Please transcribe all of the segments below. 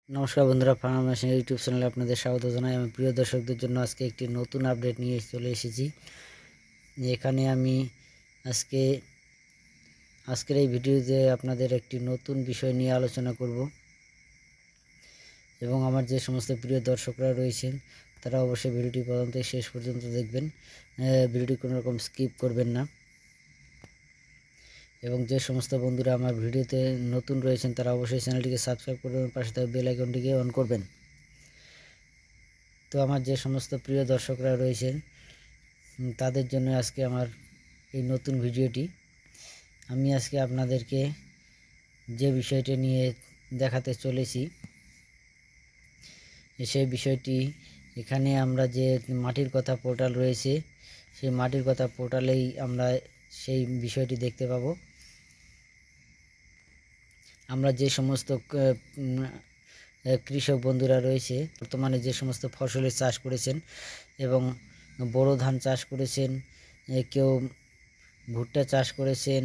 নমস্কার বন্ধুরা, farm machine YouTube চ্যানেলে আপনাদের স্বাগত জানাই। আমি প্রিয় দর্শকদের জন্য আজকে একটি নতুন আপডেট নিয়ে চলে এসেছি। এখানে আমি আজকের এই ভিডিওতে আপনাদের একটি নতুন বিষয় নিয়ে আলোচনা করব এবং আমার যে সমস্ত প্রিয় দর্শকরা রয়েছেন তারা অবশ্যই ভিডিওটি প্রথম থেকে শেষ পর্যন্ত দেখবেন। ভিডিওটি কোনো রকম স্কিপ করবেন না এবং যে সমস্ত বন্ধুরা আমার ভিডিওতে নতুন রয়েছেন তারা অবশ্যই চ্যানেলটিকে সাবস্ক্রাইব করবেন, পাশে থাকা বেল আইকনটিকে অন করবেন। তো আমার যে সমস্ত প্রিয় দর্শকরা রয়েছেন তাদের জন্য আজকে আমার এই নতুন ভিডিওটি। আমি আজকে আপনাদেরকে যে বিষয়টি নিয়ে দেখাতে চলেছি সেই বিষয়টি, এখানে আমরা যে মাটির কথা পোর্টাল রয়েছে সেই মাটির কথা পোর্টালেই আমরা সেই বিষয়টি দেখতে পাবো। আমরা যে সমস্ত কৃষক বন্ধুরা রয়েছে বর্তমানে যে সমস্ত ফসলের চাষ করেছেন এবং বোরো ধান চাষ করেছেন, কেউ ভুট্টা চাষ করেছেন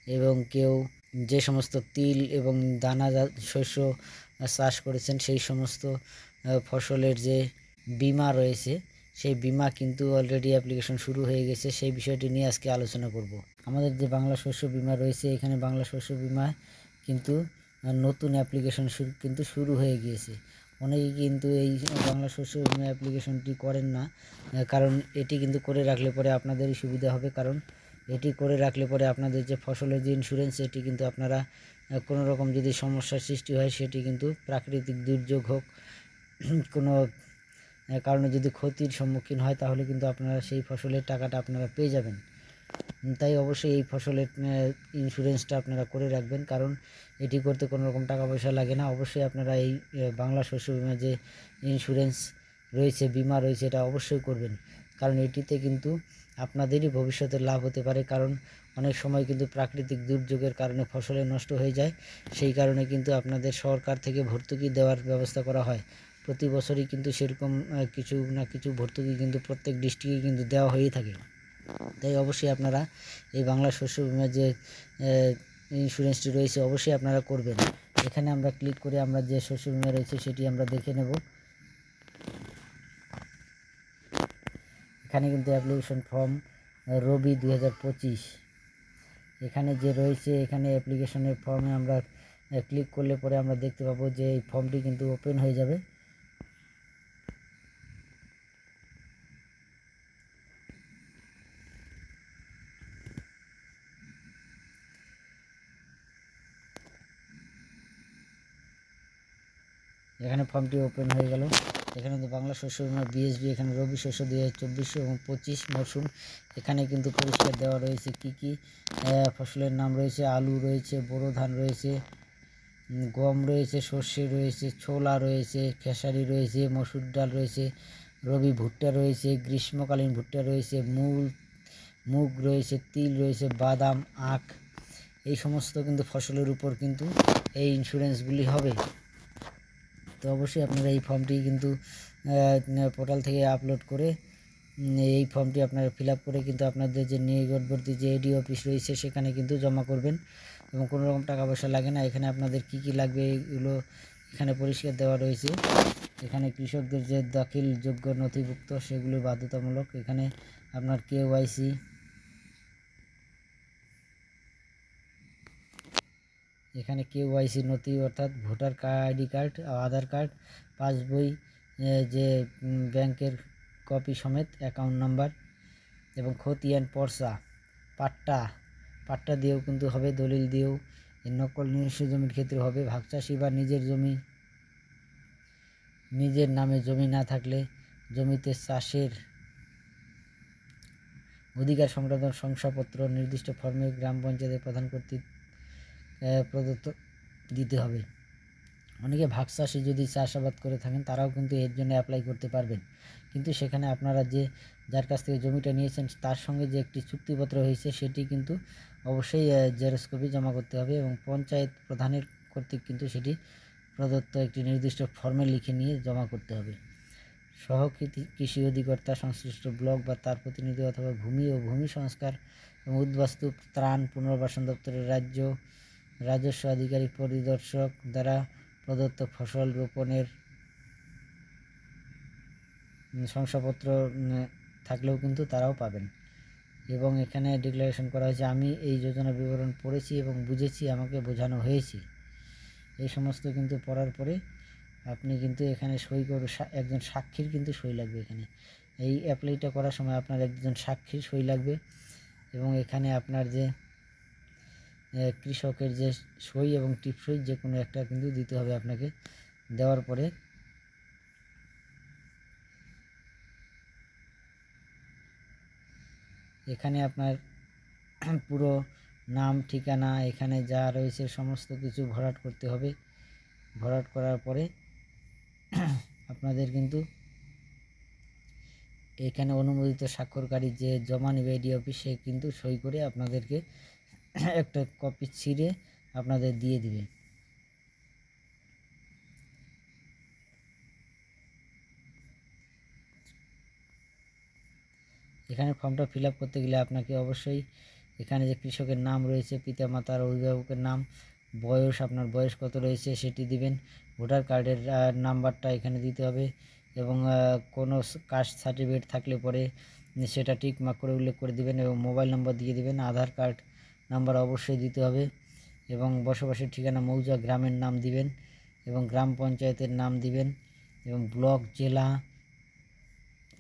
এবং কেউ যে সমস্ত তিল এবং দানাজাত শস্য চাষ করেছেন, সেই সমস্ত ফসলের যে বীমা রয়েছে সেই বীমা কিন্তু অলরেডি অ্যাপ্লিকেশন শুরু হয়ে গেছে। সেই বিষয়টি নিয়ে আজকে আলোচনা করব। আমাদের যে বাংলা শস্য বীমা রয়েছে, এখানে বাংলা শস্য বীমা কিন্তু নতুন অ্যাপ্লিকেশন কিন্তু শুরু হয়ে গিয়েছে। অনেকেই কিন্তু এই বাংলা শস্য বীমা অ্যাপ্লিকেশনটি করেন না, কারণ এটি কিন্তু করে রাখলে পরে আপনাদেরই সুবিধা হবে। কারণ এটি করে রাখলে পরে আপনাদের যে ফসলের যে ইন্স্যুরেন্স, এটি কিন্তু আপনারা কোনো রকম যদি সমস্যার সৃষ্টি হয়, সেটি কিন্তু প্রাকৃতিক দুর্যোগ হোক, কোনো কারণে যদি ক্ষতির সম্মুখীন হয়, তাহলে কিন্তু আপনারা সেই ফসলের টাকাটা আপনারা পেয়ে যাবেন। তাই অবশ্যই এই ফসলের ইন্স্যুরেন্সটা আপনারা করে রাখবেন, কারণ এটি করতে কোনো রকম টাকা পয়সা লাগে না। অবশ্যই আপনারা এই বাংলা শস্য বীমা যে ইন্স্যুরেন্স রয়েছে, বিমা রয়েছে, এটা অবশ্যই করবেন, কারণ এটিতে কিন্তু আপনাদেরই ভবিষ্যতে লাভ হতে পারে। কারণ অনেক সময় কিন্তু প্রাকৃতিক দুর্যোগের কারণে ফসলে নষ্ট হয়ে যায়, সেই কারণে কিন্তু আপনাদের সরকার থেকে ভর্তুকি দেওয়ার ব্যবস্থা করা হয়। প্রতি বছরই কিন্তু সেরকম কিছু না কিছু ভর্তুকি কিন্তু প্রত্যেক ডিস্ট্রিক্টে কিন্তু দেওয়া হয়েই থাকে। তাই অবশ্যই আপনারা এই বাংলা শস্য বীমা যে ইন্স্যুরেন্সটি রয়েছে অবশ্যই আপনারা করবেন। এখানে আমরা ক্লিক করে আমরা যে শস্য বীমা রয়েছে সেটি আমরা দেখে নেব। এখানে কিন্তু অ্যাপ্লিকেশন ফর্ম রবি 2025 এখানে যে রয়েছে, এখানে অ্যাপ্লিকেশনের ফর্মে আমরা ক্লিক করলে পরে আমরা দেখতে পাবো যে এই ফর্মটি কিন্তু ওপেন হয়ে যাবে। এখানে ফর্মটি ওপেন হয়ে গেল। এখানে তো বাংলা শস্য বীমা বিএসবি, এখানে রবি শস্য 2024 এবং 25 মরশুম, এখানে কিন্তু পরিষ্কার দেওয়া রয়েছে কি কি ফসলের নাম রয়েছে। আলু রয়েছে, বোরো ধান রয়েছে, গম রয়েছে, সর্ষে রয়েছে, ছোলা রয়েছে, খেসারি রয়েছে, মসুর ডাল রয়েছে, রবি ভুট্টা রয়েছে, গ্রীষ্মকালীন ভুট্টা রয়েছে, মুগ রয়েছে, তিল রয়েছে, বাদাম, আখ, এই সমস্ত কিন্তু ফসলের উপর কিন্তু এই ইন্স্যুরেন্সগুলি হবে। তো অবশ্যই আপনারা এই ফর্মটি কিন্তু পোর্টাল থেকে আপলোড করে এই ফর্মটি আপনারা ফিল আপ করে কিন্তু আপনাদের যে নিকটবর্তী যে এডি অফিস রয়েছে সেখানে কিন্তু জমা করবেন এবং কোনো রকম টাকা পয়সা লাগে না। এখানে আপনাদের কি কি লাগবে এগুলো এখানে পরিষ্কার দেওয়া রয়েছে। এখানে কৃষকদের যে দাখিলযোগ্য নথিভুক্ত সেগুলো বাধ্যতামূলক। এখানে আপনার কেওয়াইসি, এখানে কেওয়াইসি নথি অর্থাৎ ভোটার আইডি কার্ড, আধার কার্ড, পাসবই, যে ব্যাংকের কপি সমেত অ্যাকাউন্ট নাম্বার এবং খতিয়ান, পর্চা, পাট্টা দিয়েও কিন্তু হবে, দলিল দিয়েও। নকল নিজস্ব জমির ক্ষেত্রে হবে। ভাগচাষি বা নিজের নামে জমি না থাকলে জমিতে চাষের অধিকার সংক্রান্ত শংসাপত্র নির্দিষ্ট ফর্মে গ্রাম পঞ্চায়েতের প্রধান কর্তৃক প্রদত্ত দিতে হবে। অনেকে ভাগচাষি যদি চাষাবাদ করে থাকেন তারাও কিন্তু এর জন্য অ্যাপ্লাই করতে পারবেন, কিন্তু সেখানে আপনারা যার কাছ থেকে জমিটা নিয়েছেন তার সঙ্গে যে একটি চুক্তিপত্র হয়েছে সেটি কিন্তু অবশ্যই জেরক্স কপি জমা করতে হবে এবং পঞ্চায়েত প্রধানের কর্তৃক কিন্তু সেটি প্রদত্ত একটি নির্দিষ্ট ফর্মে লিখে নিয়ে জমা করতে হবে। কৃষি অধিকর্তা, সংশ্লিষ্ট ব্লক বা তার প্রতিনিধি অথবা ভূমি ও ভূমি সংস্কার এবং উদ্বাস্তু ত্রাণ পুনর্বাসন দপ্তরের রাজস্ব আধিকারিক পরিদর্শক দ্বারা প্রদত্ত ফসল রোপণের শংসাপত্র থাকলেও কিন্তু তারাও পাবেন। এবং এখানে ডিক্লারেশন করা হয়েছে, আমি এই যোজনা বিবরণ পড়েছি এবং বুঝেছি, আমাকে বোঝানো হয়েছে। এই সমস্ত কিন্তু পড়ার পরে আপনি কিন্তু এখানে সই করে একজন সাক্ষীর কিন্তু সই লাগবে। এখানে এই অ্যাপ্লাইটা করার সময় আপনার একজন সাক্ষীর সই লাগবে। এবং এখানে আপনার যে কৃষকের যে সই এবং টিপসই যে কোনো একটা কিন্তু দিতে হবে আপনাকে। দেওয়ার পরে এখানে আপনার পুরো নাম, ঠিকানা, এখানে যা রয়েছে সমস্ত কিছু ভরাট করতে হবে। ভরাট করার পরে আপনাদের কিন্তু এখানে অনুমোদিত স্বাক্ষরকারী যে জমা নেবে এডি অফিস, সে কিন্তু সই করে আপনাদেরকে একটা কপি ছিঁড়ে আপনাদের দিয়ে দিবে। এখানে ফর্মটা ফিল আপ করতে গেলে আপনাকে অবশ্যই এখানে যে কৃষকের নাম রয়েছে, পিতা মাতার অভিভাবকের নাম, বয়স, আপনার বয়স কত রয়েছে সেটি দিবেন, ভোটার কার্ডের নাম্বারটা এখানে দিতে হবে, এবং কোনো কাস্ট সার্টিফিকেট থাকলে পরে সেটা টিক মার্ক করে উল্লেখ করে দিবেন, এবং মোবাইল নম্বর দিয়ে দিবেন। আধার কার্ড নাম্বার অবশ্যই দিতে হবে, এবং বসবাসের ঠিকানা মৌজা গ্রামের নাম দিবেন, এবং গ্রাম পঞ্চায়েতের নাম দিবেন, এবং ব্লক, জেলা,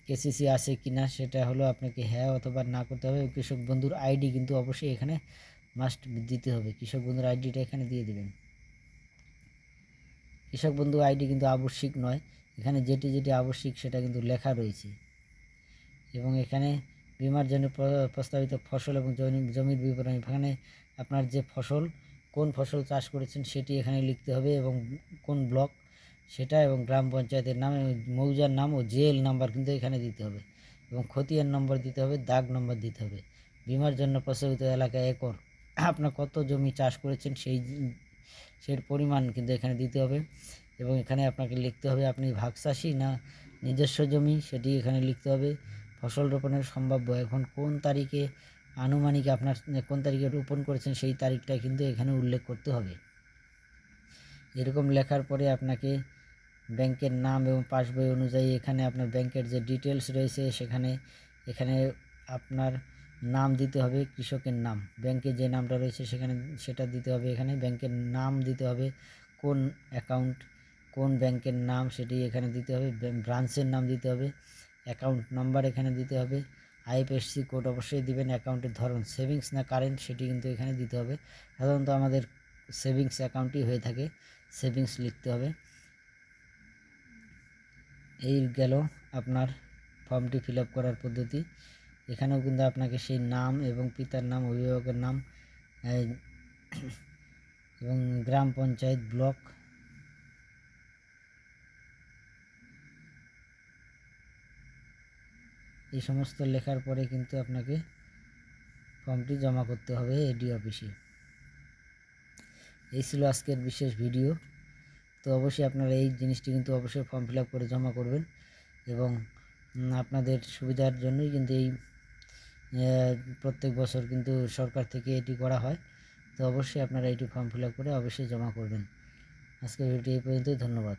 কেসিসি আছে কিনা সেটা হলো আপনাকে হ্যাঁ অথবা না করতে হবে। কৃষক বন্ধুর আইডি কিন্তু অবশ্যই এখানে মাস্ট দিতে হবে। কৃষক বন্ধুর আইডিটা এখানে দিয়ে দিবেন। কৃষক বন্ধু আইডি কিন্তু আবশ্যিক নয়, এখানে যেটি যেটি আবশ্যিক সেটা কিন্তু লেখা রয়েছে। এবং এখানে বিমার জন্য প্রস্তাবিত ফসল এবং জমির বিবরণ, এখানে আপনার যে ফসল, কোন ফসল চাষ করেছেন সেটি এখানে লিখতে হবে, এবং কোন ব্লক সেটা, এবং গ্রাম পঞ্চায়েতের নাম, মৌজার নাম ও জেএল নাম্বার কিন্তু এখানে দিতে হবে, এবং খতিয়ান নম্বর দিতে হবে, দাগ নম্বর দিতে হবে। বিমার জন্য প্রস্তাবিত এলাকা একর, আপনার কত জমি চাষ করেছেন সেই পরিমাণ কিন্তু এখানে দিতে হবে। এবং এখানে আপনাকে লিখতে হবে আপনি ভাগচাষি না নিজস্ব জমি, সেটি এখানে লিখতে হবে। ফসল রোপণের সম্ভাব্য, এখন কোন তারিখে আনুমানিক আপনার কোন তারিখে রোপণ করেছেন সেই তারিখটা কিন্তু এখানে উল্লেখ করতে হবে। এরকম লেখার পরে আপনাকে ব্যাংকের নাম এবং পাসবই অনুযায়ী এখানে আপনার ব্যাংকের যে ডিটেলস রয়েছে এখানে আপনার নাম দিতে হবে, কৃষকের নাম, ব্যাংকে যে নামটা রয়েছে সেখানে সেটা দিতে হবে। এখানে ব্যাংকের নাম দিতে হবে, কোন অ্যাকাউন্ট, কোন ব্যাংকের নাম সেটি এখানে দিতে হবে, ব্রাঞ্চের নাম দিতে হবে, অ্যাকাউন্ট নাম্বার এখানে দিতে হবে, আইএফএসসি কোড অবশ্যই দিবেন, অ্যাকাউন্টের ধরন সেভিংস না কারেন্ট সেটি কিন্তু এখানে দিতে হবে। সাধারণত আমাদের সেভিংস অ্যাকাউন্টই হয়ে থাকে, সেভিংস লিখতে হবে। এই গেল আপনার ফর্মটি ফিল আপ করার পদ্ধতি। এখানেও কিন্তু আপনাকে সেই নাম এবং পিতার নাম, অভিভাবকের নাম, এবং গ্রাম পঞ্চায়েত, ব্লক, এই সমস্ত লেখার পরে কিন্তু আপনাকে ফর্মটি জমা করতে হবে এডি অফিসে। এই ছিল আজকের বিশেষ ভিডিও। তো অবশ্যই আপনারা এই জিনিসটি কিন্তু অবশ্যই ফর্ম ফিল আপ করে জমা করবেন, এবং আপনাদের সুবিধার জন্যই কিন্তু এই প্রত্যেক বছর কিন্তু সরকার থেকে এটি করা হয়। তো অবশ্যই আপনারা এটি ফর্ম ফিল আপ করে অবশ্যই জমা করবেন। আজকের ভিডিওটি এই পর্যন্তই, ধন্যবাদ।